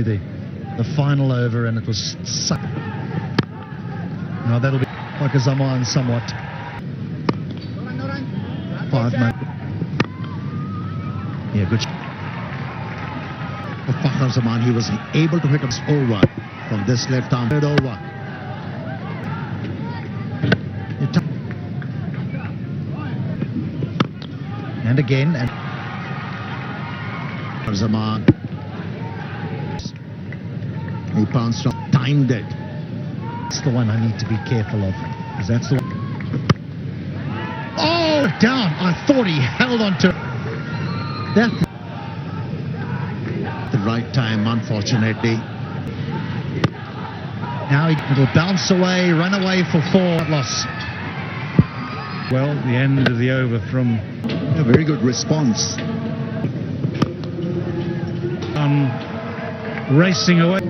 the final over, and it was sucked. Now that'll be Pakistan somewhat. 5 man. Yeah, good. For Pakistan, he was able to hit us over from this left arm. Third over. And again, and Zaman. He pounced on, timed it. That's the one I need to be careful of, because that's the one. Oh, down! I thought he held on to that. The right time, unfortunately. Now it'll bounce away, run away for 4 loss. Well, the end of the over from a very good response. Racing away.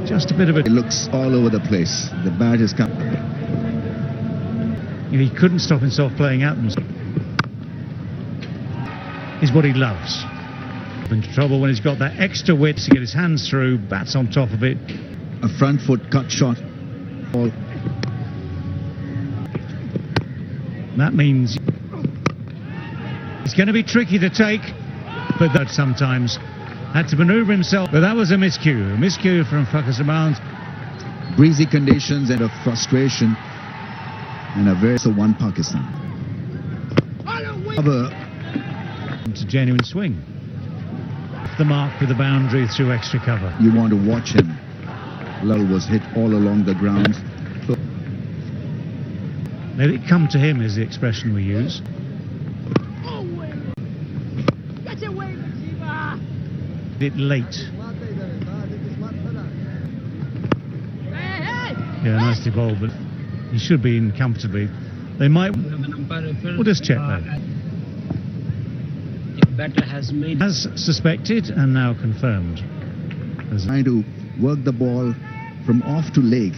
Just a bit of It looks all over the place. The bat is coming. He couldn't stop himself playing out. Is what he loves. Into trouble when he's got that extra width to get his hands through. Bats on top of it. A front foot cut shot. Ball. That means it's going to be tricky to take, but that sometimes had to maneuver himself. But that was a miscue. A miscue from Pakistan. Breezy conditions and a frustration, and a very so one Pakistan. It's a genuine swing. The mark with the boundary through extra cover. You want to watch him. Lull was hit all along the ground. Let it come to him is the expression we use. A bit late. Yeah, nicely bowled, but he should be in comfortably. They might. We'll just check that. Batter has made as suspected and now confirmed. Trying to work the ball from off to leg.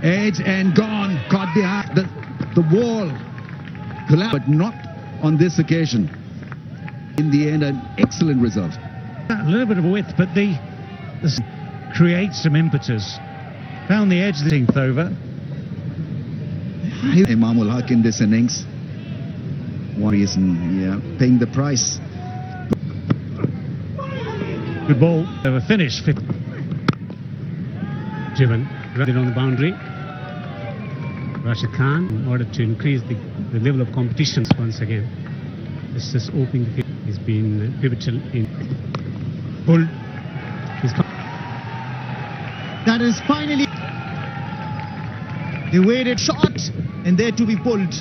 Edge and gone. Caught behind the wall. Collapsed, but not on this occasion. In the end, an excellent result. A little bit of a width, but this creates some impetus. Found the edge of the 10th over. Imamul Haq in this innings. One reason, paying the price. Good ball. They were finished. Driven, right on the boundary. Rashid Khan, in order to increase the level of competition once again. This is opening the field. He's been pivotal in pulled. That is finally the weighted shot, and there to be pulled.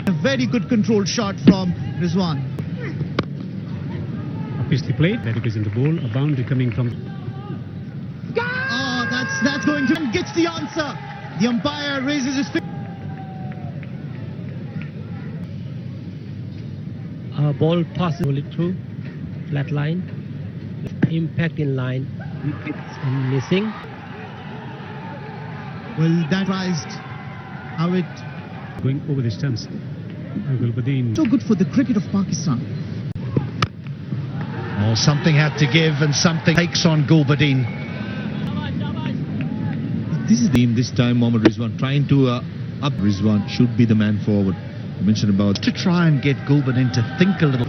A very good controlled shot from Rizwan. Obviously played. That is in the ball. A boundary coming from. Oh, that's going to gets the answer. The umpire raises his finger. Ball passes it through flat line. Impact in line. Wickets missing. Well, that rised how it going over the stumps. So good for the cricket of Pakistan. Oh, something had to give, and something takes on Gulbadin. This is this time Mohammad Rizwan trying to up. Rizwan should be the man forward. You mentioned about to try and get Gulbadin to think a little.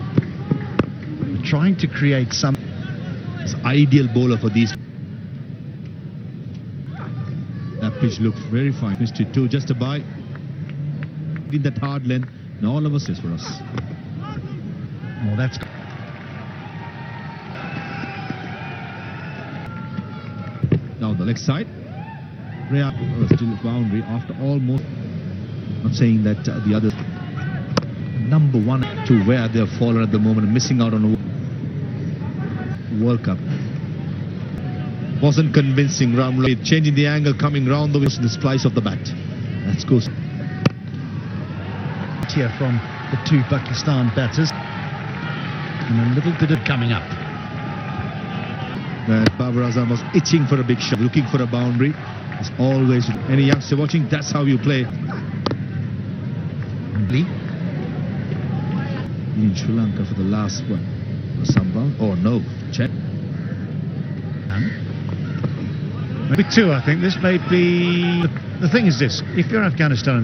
Trying to create some. It's ideal bowler for these. That pitch looked very fine. Missed it too, just a bye. In that hard length, and all of us is for us. Oh, that's. Now the leg side. Rhea still boundary after almost. Not saying that the other number 1 to where they've fallen at the moment, missing out on a World Cup. Wasn't convincing. Ramli changing the angle, coming round the wrist in the splice of the bat. That's good. Here from the 2 Pakistan batters, and a little bit of coming up. Babar Azam was itching for a big shot, looking for a boundary. It's always any youngster watching. That's how you play. In Sri Lanka for the last one. Sambal. Oh no, check. Maybe 2, I think. This may be... The thing is this, if you're Afghanistan...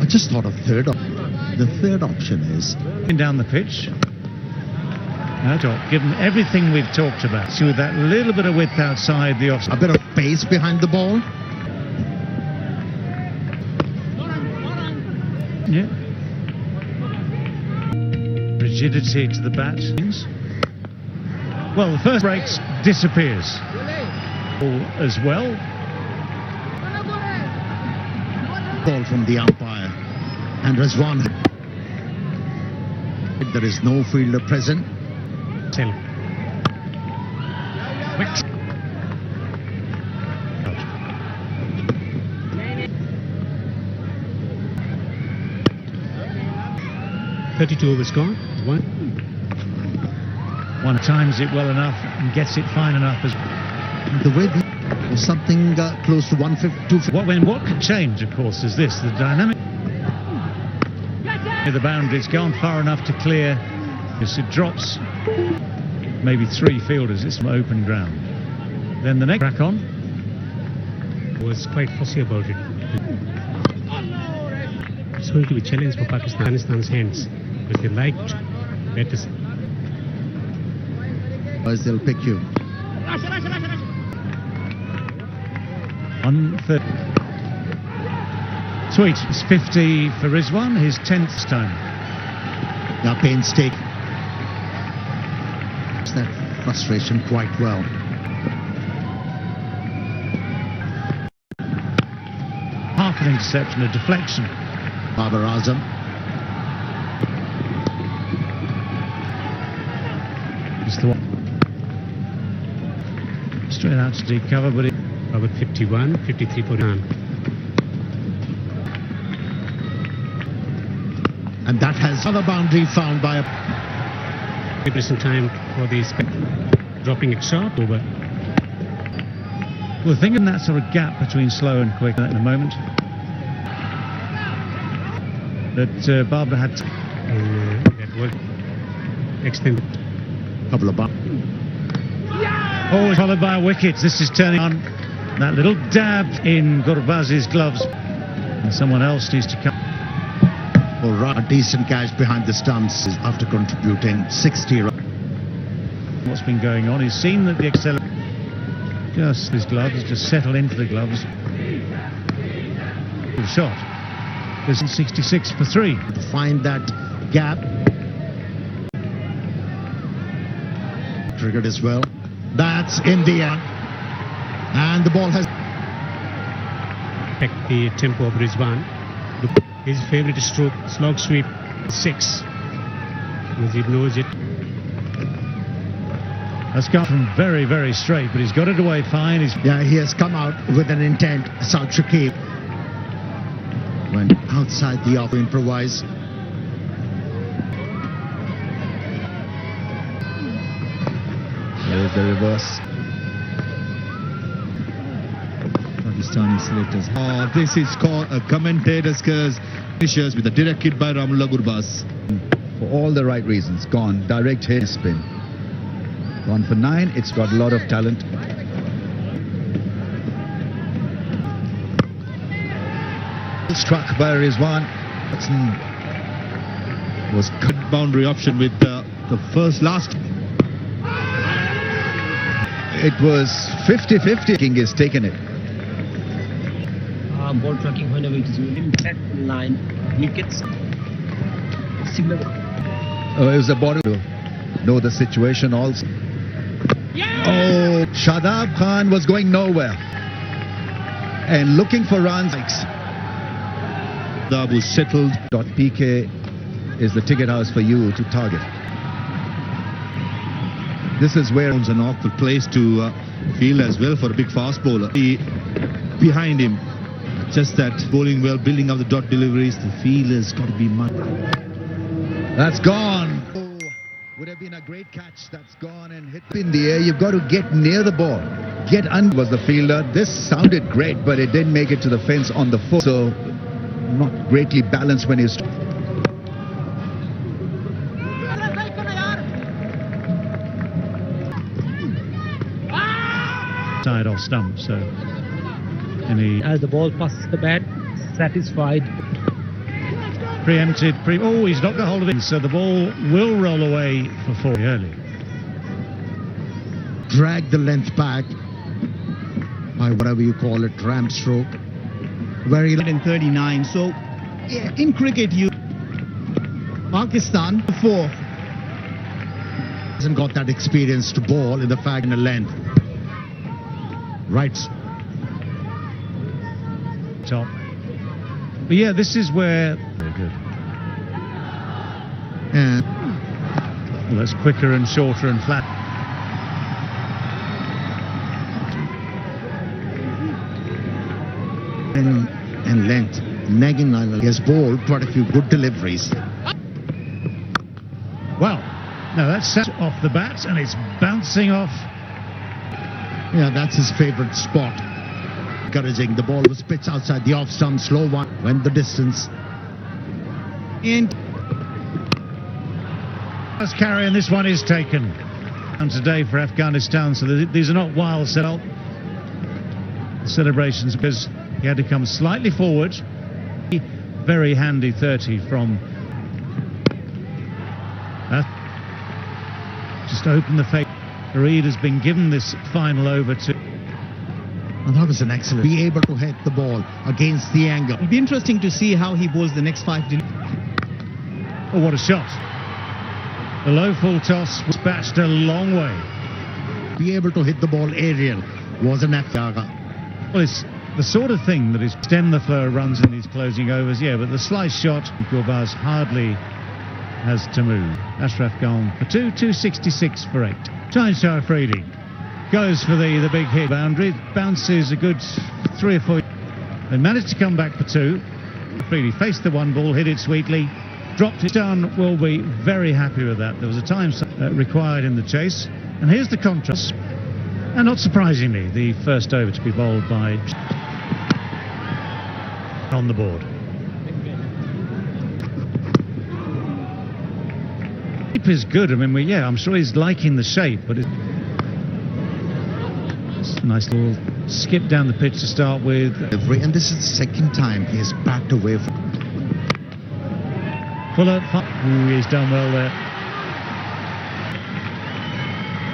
I just thought of the third option is down the pitch. Given everything we've talked about, so with that little bit of width outside the offside. a bit of pace behind the ball. Yeah. Rigidity to the bat. Well, the first breaks disappears as well. Ball from the umpire. And Rizwan. There is no fielder present. Tell. Quick. 32 overs gone. One times it well enough and gets it fine enough as The way was something close to 150. what could change, of course, is this: the dynamic. The boundary, it's gone far enough to clear. Yes, it drops maybe 3 fielders. It's from open ground. Then the next crack on. Was quite fussy about it. It's going to be a challenge for Pakistan's hands, because they liked better. Otherwise they'll pick you. On third. Sweet. It's 50 for Rizwan, his 10th time. Now painstaking. That frustration quite well. Half an interception, a deflection. Babar Azam. It's the one. Straight out to deep cover, but it... About 51, 53 for none. And that has other boundary found by a... Preparation time for the dropping it short over. Well, thinking that sort of gap between slow and quick in a moment. That Barbara had to... that was extended. Couple of Oh, followed by a wicket. This is turning on. That little dab in Gurbaz's gloves. And someone else needs to come. Well, a decent catch behind the stumps after contributing 60. What's been going on? He's seen that the accelerator... Just his gloves, just settle into the gloves. Good shot. There's 66 for 3. To find that gap. Triggered as well. That's in the air. And the ball has... Affect the tempo of Rizwan. His favourite stroke, slog sweep, 6. Because he knows it. That's gone from very, very straight, but he's got it away fine. Yeah, he has come out with an intent. South Shakib went outside the off, improvise. There's the reverse. Pakistani selectors. Oh, this is called a commentator's curse. Finishes with a direct hit by Ramullah Gurbaz. For all the right reasons. Gone. Direct hit, spin. Gone for 9. It's got a lot of talent. Struck by Rizwan. Was cut boundary option with the last. It was 50-50. King has taken it. Ball tracking whenever it is within that line, wickets. Similar. Oh, it was a ball to know the situation also. Oh, Shadab Khan was going nowhere and looking for runs. Shadab was settled. .PK is the ticket house for you to target. This is where It's an awkward place to field as well for a big fast bowler. Behind him, just that bowling well, building up the dot deliveries. The fielder's got to be much. That's gone. Oh, would have been a great catch. That's gone and hit in the air. You've got to get near the ball. Get under was the fielder. This sounded great, but it didn't make it to the fence on the foot. So not greatly balanced when he's... side off stump. So, As the ball passes the bat, satisfied. preempted. Oh, he's not got hold of it. So the ball will roll away for 4 early. Drag the length back by whatever you call it, ramp stroke. Very 139. So yeah, in cricket, Pakistan 4 hasn't got that experience to bowl in the fact in the length. Right. Top. But yeah, this is where very good. And Well, that's quicker and shorter and flat. and length. Nagging Nile has bowled quite a few good deliveries. Well, no, that's set off the bat and it's bouncing off. Yeah, that's his favourite spot. Encouraging. The ball was pitched outside the off stump, slow one, went the distance. and Let's carry, and this one is taken. And today for Afghanistan, so these are not wild celebrations because he had to come slightly forward. Very handy 30 from just open the face. Reid has been given this final over to. And that was an excellent. Be able to hit the ball against the angle. it'll be interesting to see how he bowls the next 5 days. Oh, what a shot. The low full toss was batched a long way. Be able to hit the ball aerial was an FG. Well, it's the sort of thing that is stem the flow of runs in these closing overs, yeah, but the slice shot, Gurbaz hardly has to move. Ashraf gone for 266 for 8. Shah Afridi goes for the big hit boundary, bounces a good 3 or 4. They managed to come back for 2. Afridi faced the one ball, hit it sweetly, dropped it down. Will be very happy with that. There was a time required in the chase, and here's the contrast. And not surprisingly, the first over to be bowled by on the board. Shape is good. I mean, I'm sure he's liking the shape, but it's a nice little skip down the pitch to start with. And this is the second time he has backed away from. Fuller, ooh, he's done well there.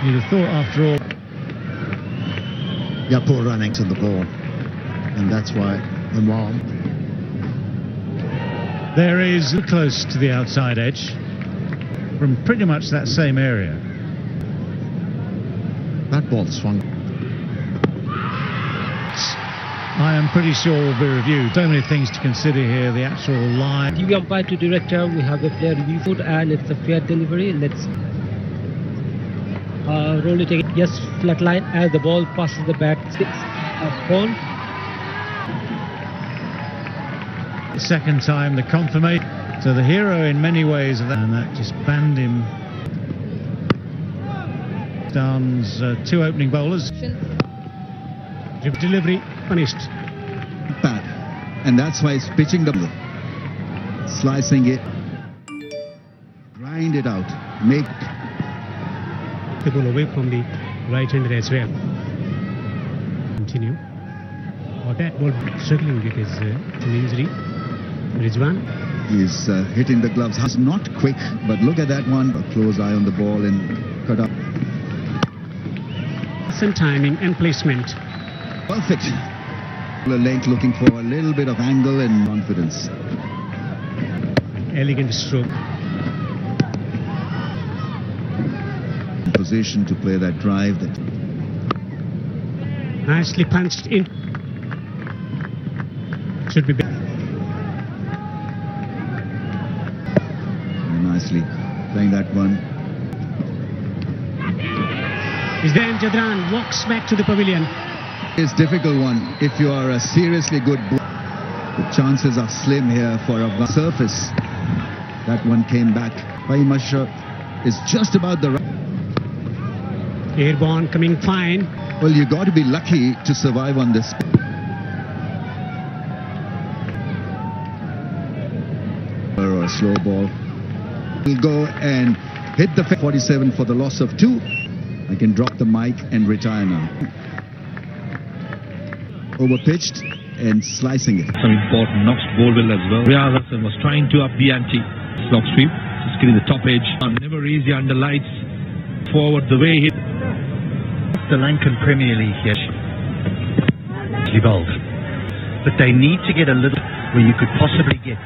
You'd have thought after all. Yeah, poor running to the ball. And that's why Imam. There is close to the outside edge from pretty much that same area. That ball swung. I am pretty sure will be reviewed. So many things to consider here. The actual line. TV umpire to director, we have the player review foot and it's a fair delivery. Let's roll it again. Yes, flat line as the ball passes the bat. 6 gone. The second time, the confirmation. So the hero in many ways of that, and that just banned him. Down's 2 opening bowlers. Delivery punished. Bad. And that's why he's pitching the ball. Slicing it. Grind it out. Make The ball away from the right-hander as well. Continue. Or that ball struggling with his an injury. Rizwan. He's hitting the gloves. It's not quick, but look at that one. A close eye on the ball and cut up. Some timing and placement. Perfect. Length looking for a little bit of angle and confidence. Elegant stroke. Position to play that drive. That Nicely punched in. Should be big. nicely playing that one. Is then Jadran walks back to the pavilion. It's a difficult one. If you are a seriously good bowler, the chances are slim here for a surface. That one came back. Paimasha is just about the right. Airborne coming fine. Well, you got to be lucky to survive on this. Or a slow ball. He'll go and hit the 47 for the loss of 2. I can drop the mic and retire now. overpitched and slicing it. Some important knocks Bolwell as well. Riyaz Hassan was trying to up the ante. Slog sweep, just getting the top edge. Never easy under lights. Forward the way he... The Lankan Premier League here. Evolved. But they need to get a little where you could possibly get.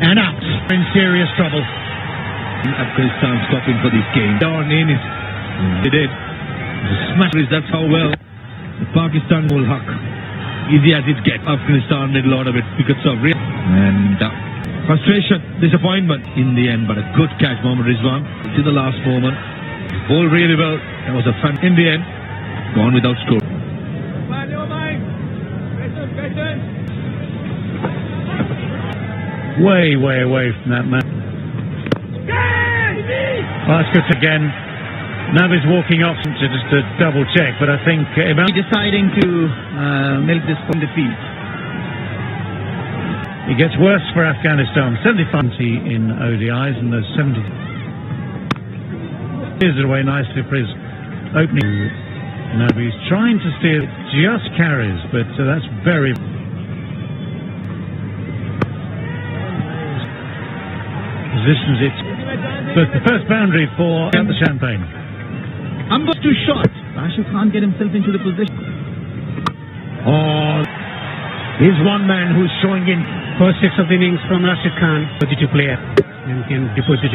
And out. In serious trouble. Afghanistan stopping for this game. Our name is... They did. The smashes, that's how well the Pakistan will huck. Easy as it gets. Afghanistan did a lot of it because of real. And frustration, disappointment in the end, but a good catch, Mohammad Rizwan. To the last moment. Bowled really well. That was a fun. In the end, gone without score. Way away from that man. That's good again. Navi's walking off to just to double check, but I think Deciding to milk this from the field. it gets worse for Afghanistan. 75 in ODIs and there's 70. Steers it away nicely for his opening. Navi's trying to steer, just carries, but that's very... Positions it. So it's the first boundary for the Champagne. Ump's too short. Rashid can't get himself into the position. Oh, here's one man who's showing in. First 6 of the innings from Rashid Khan, 32 player, and can deposit it.